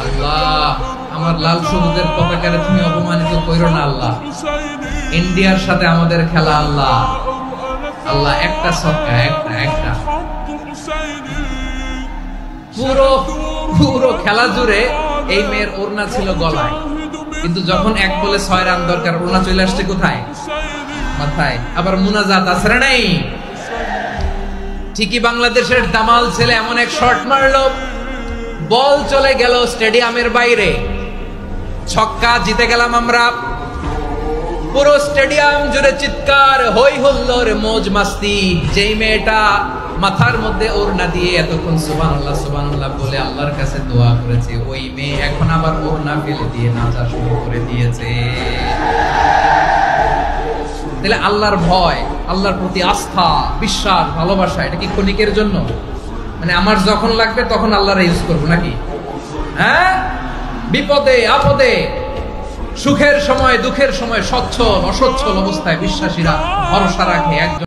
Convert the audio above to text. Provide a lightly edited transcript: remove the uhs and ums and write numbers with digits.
আল্লাহ আমার লাল সবুজের পতাকারে তুমি অপমানিত কইরো না আল্লাহ। ইন্ডিয়ার সাথে আমাদের খেলা আল্লাহ, আল্লাহ একটা ছক্কা, একটা পুরো পুরো খেলা জুড়ে এই মেয়ের ওড়না ছিল গলায়, কিন্তু যখন এক বলে 6 রান দরকার ওড়না চলে আসছে কোথায়? মাথায়। আবার মুনাজাত আছে না নাই? ঠিকই বাংলাদেশের দামাল ছেলে এমন এক শট মারলো, বল চলে গেল স্টেডিয়ামের বাইরে, ছক্কা, জিতে গেলাম আমরা। পুরো স্টেডিয়াম জুড়ে চিৎকার, হই হুল্লোড়, মौज মাস্তি। যেই মেয়েটা মাথার মধ্যে ওড়না দিয়ে এতক্ষণ সুবহানাল্লাহ সুবহানাল্লাহ বলে আল্লাহর কাছে দোয়া করেছে, ওই মেয়ে এখন আবার ওড়না ফেলে দিয়ে নাচা শুরু করে দিয়েছে। তাহলে আল্লাহর ভয়, আল্লাহর প্রতি আস্থা, বিশ্বাস, ভালোবাসা, এটা কি ক্ষণিকের জন্য? মানে আমার যখন লাগবে তখন আল্লাহর ইউজ করবো নাকি? হ্যাঁ, বিপদে আপদে, সুখের সময় দুঃখের সময়, সচ্ছল অসচ্ছল অবস্থায় বিশ্বাসীরা ভরসা রাখে একজন